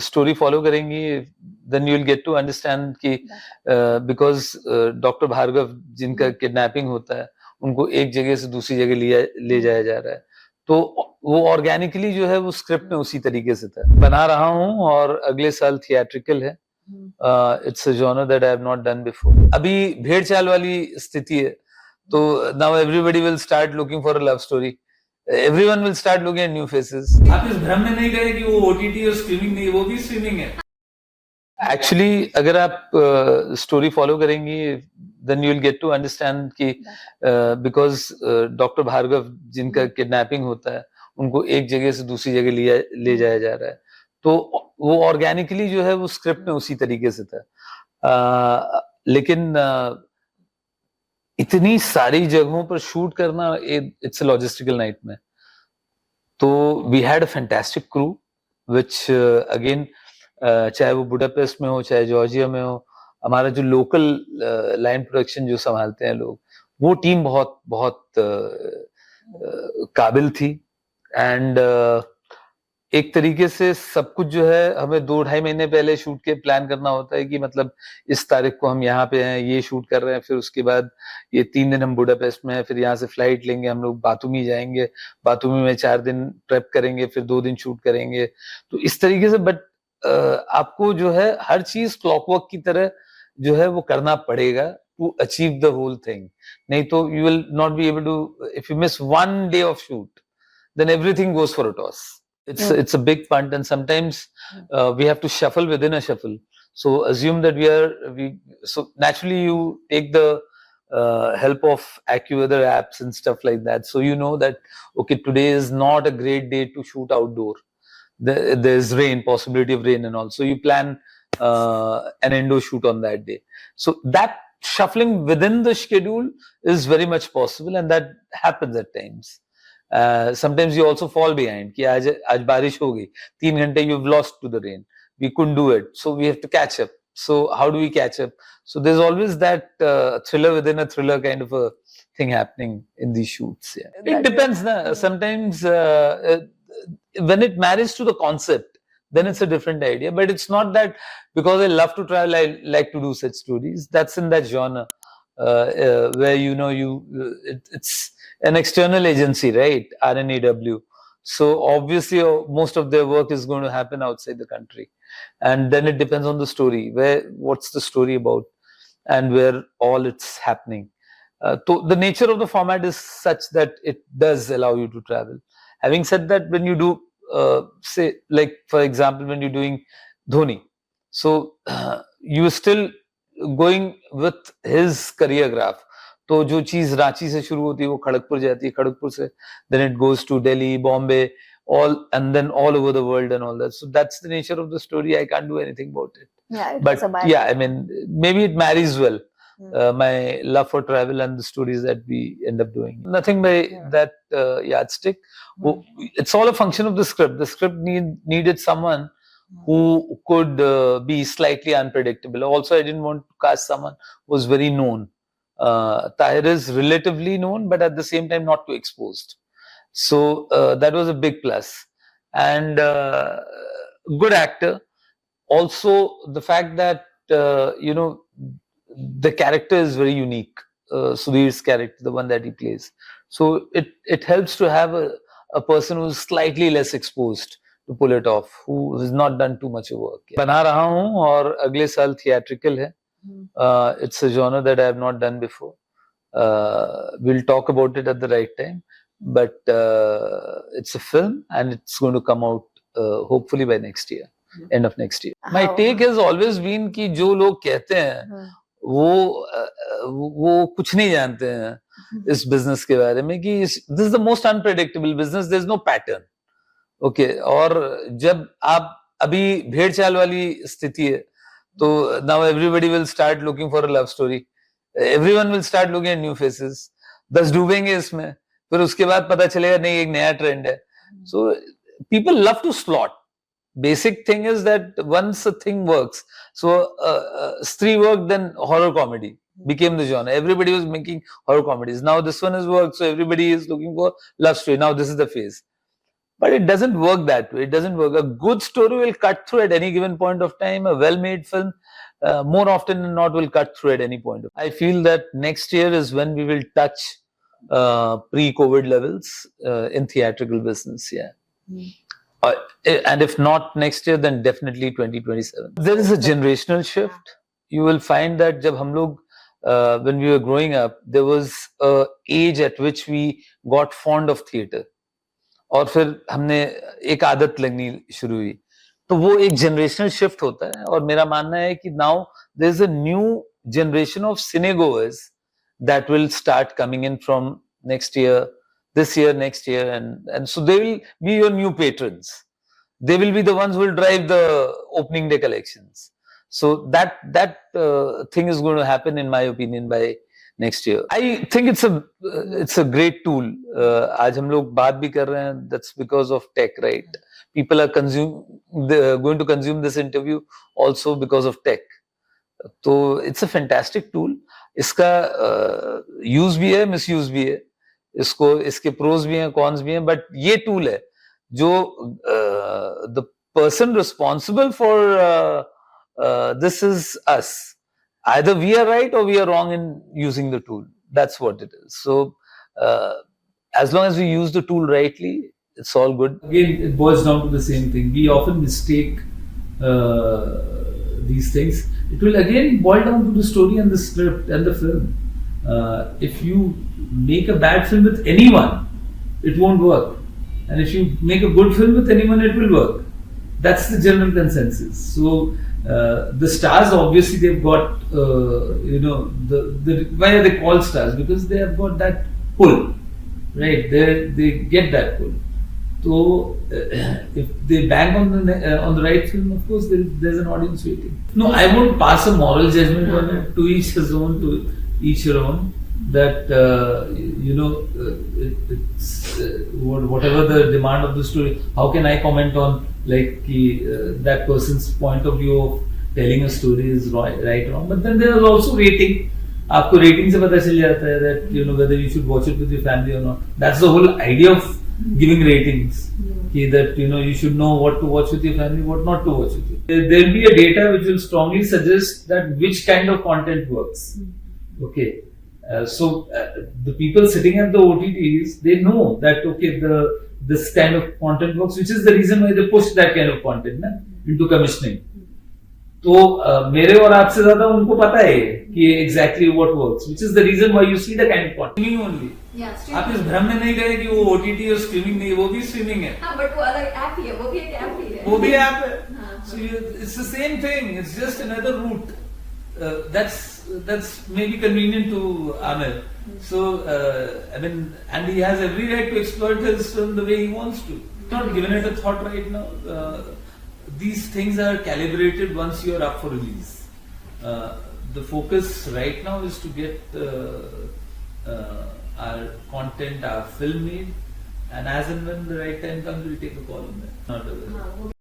Story follow करेंगी then you will get to understand कि because doctor Bhargav जिनका kidnapping होता है उनको एक जगह से दूसरी जगह ले जाया जा रहा है, तो वो ऑर्गेनिकली जो है वो स्क्रिप्ट में उसी तरीके से था। बना रहा हूँ और अगले साल थिएट्रिकल है। It's a genre that I have not done before. अभी भेड़ चाल वाली स्थिति है, तो now everybody will start looking for a love story. Everyone will start looking at new faces. आप इस भ्रम में नहीं गए कि वो OTT और स्ट्रीमिंग नहीं, वो भी स्ट्रीमिंग है। Actually, अगर आप स्टोरी फॉलो करेंगी then you will get to understand कि because डॉक्टर भार्गव जिनका किडनैपिंग होता है उनको एक जगह से दूसरी जगह ले जाया जा रहा है, तो वो ऑर्गेनिकली जो है वो स्क्रिप्ट में उसी तरीके से था। लेकिन इतनी सारी जगहों पर शूट करना इट्स अ लॉजिस्टिकल नाइटमेयर। तो we had a fantastic crew which again चाहे वो बुडापेस्ट में हो चाहे जॉर्जिया में हो, हमारा जो लोकल लाइन प्रोडक्शन जो संभालते हैं लोग, वो टीम बहुत बहुत काबिल थी। एंड एक तरीके से सब कुछ जो है हमें 2-2.5 महीने पहले शूट के प्लान करना होता है कि मतलब इस तारीख को हम यहाँ पे हैं, ये शूट कर रहे हैं, फिर उसके बाद ये 3 दिन हम बुडापेस्ट में हैं, फिर यहाँ से फ्लाइट लेंगे, हम लोग बातूमी जाएंगे, बातूमी में 4 दिन प्रेप करेंगे, फिर 2 दिन शूट करेंगे। तो इस तरीके से बट आपको जो है हर चीज क्लॉकवर्क की तरह जो है वो करना पड़ेगा to achieve the whole thing. नहीं तो you will not be able to, if you miss 1 day of shoot then everything goes for a toss. It's a big punt, and sometimes we have to shuffle within a shuffle. So assume that so naturally you take the help of AccuWeather apps and stuff like that. So you know that okay, today is not a great day to shoot outdoor. There's rain, possibility of rain and all. So you plan an indoor shoot on that day. So that shuffling within the schedule is very much possible, and that happens at times. Sometimes you also fall behind कि आज बारिश हो गई, 3 घंटे you've lost to the rain, we couldn't do it, so we have to catch up. So how do we catch up? So there's always that thriller within a thriller kind of a thing happening in these shoots. Yeah. It depends. Sometimes when it marries to the concept, then it's a different idea. But it's not that because I love to travel, I like to do such stories. That's in that genre where it's an external agency, right? RNEW. So obviously most of their work is going to happen outside the country, and then it depends on the story, what's the story about and where all it's happening. So the nature of the format is such that it does allow you to travel. Having said that, when you do say, like for example, when you're doing Dhoni, so you still going with his career graph. तो जो चीज रांची से शुरू होती है वो खड़गपुर जाती है, खड़गपुर से then it goes to Delhi, Bombay, and then all over the world and all that. So that's the nature of the story. I can't do anything about it. Yeah, but yeah, I mean, maybe it marries well. My love for travel and the stories that we end up doing. Nothing by that yardstick. It's all a function of the script. The script needed someone who could be slightly unpredictable. Also, I didn't want to cast someone who was very known. Tahir is relatively known, but at the same time not too exposed. So that was a big plus. And good actor. Also, the fact that the character is very unique. Sudhir's character, the one that he plays. So it helps to have a person who's slightly less exposed to pull it off, who has not done too much work. बना रहा हूँ और अगले साल theatrical है. It's a genre that I have not done before. We'll talk about it at the right time, but it's a film and it's going to come out hopefully by next year, end of next year. My take has always been कि जो लोग कहते हैं वो कुछ नहीं जानते हैं इस business के बारे में, कि this is the most unpredictable business. There's no pattern. Okay, और जब आप अभी भेड़ चाल वाली स्थिति है, तो now everybody will start looking for a love story. Everyone will start looking at new faces. 10 डूबेंगे इसमें, फिर उसके बाद पता चलेगा नहीं एक नया ट्रेंड है. So people love to slot. Basic thing is that once a thing works, so Stree worked, then horror comedy became the genre. Everybody was making horror comedies. Now this one has worked, so everybody is looking for love story. Now this is the phase. But it doesn't work that way. It doesn't work. A good story will cut through at any given point of time. A well-made film, more often than not, will cut through at any point. I feel that next year is when we will touch pre-COVID levels in theatrical business. Yeah. Uh, and if not next year, then definitely 2027. There is a generational shift. You will find that जब हम लोग when we were growing up, there was a age at which we got fond of theatre. और फिर हमने एक आदत लगनी शुरू हुई, तो वो एक जनरेशनल शिफ्ट होता है। और मेरा मानना है कि now there is a new generation of cinegoers that will start coming in from next year, this year, next year, and so they will be your new patrons. They will be the ones who will drive the opening day collections. So that thing is going to happen, in my opinion, by next year. I think it's a great tool. आज हम लोग बात भी कर रहे हैं, that's because of tech, right? People are going to consume this interview also because of tech. तो it's a fantastic tool. इसका यूज भी है, मिसयूज भी है। इसके प्रोज भी हैं, कॉन्स भी हैं, बट ये टूल है जो the person responsible for this is us. Either we are right or we are wrong in using the tool. That's what it is. So as long as we use the tool rightly, it's all good. Again, it boils down to the same thing. We often mistake these things. It will again boil down to the story and the script and the film. If you make a bad film with anyone, it won't work. And if you make a good film with anyone, it will work. That's the general consensus. So the stars, obviously, they've got, why are they called stars? Because they have got that pull, right? They get that pull. So if they bang on the right film, of course, there's an audience waiting. No, I won't pass a moral judgment on it. To each his own, to each your own. That it's whatever the demand of the story. How can I comment on that person's point of view of telling a story is right or wrong? But then there is also rating. आपको rating से पता चल जाता है that whether you should watch it with your family or not. That's the whole idea of giving ratings. That you should know what to watch with your family, what not to watch with you. There will be a data which will strongly suggest that which kind of content works. Okay. So the people sitting at the OTTs, they know that this kind of content works, which is the reason why they push that kind of content into commissioning. तो मेरे और आपसे ज्यादा उनको पता है कि exactly what works, which is the reason why you see the kind of content. Streaming only. आप इस भ्रम में नहीं गए कि वो OTT और streaming नहीं, वो भी streaming है. हाँ, but वो अलग ऐप ही है, वो भी एक ऐप ही है. वो भी ऐप है. So it's the same thing. It's just another route. That's maybe convenient to Amir. So and he has every right to exploit his film the way he wants to. Not given it a thought right now. These things are calibrated once you are up for release. The focus right now is to get our content, our film made, and as and when the right time comes, we'll take a call on that. Not aware.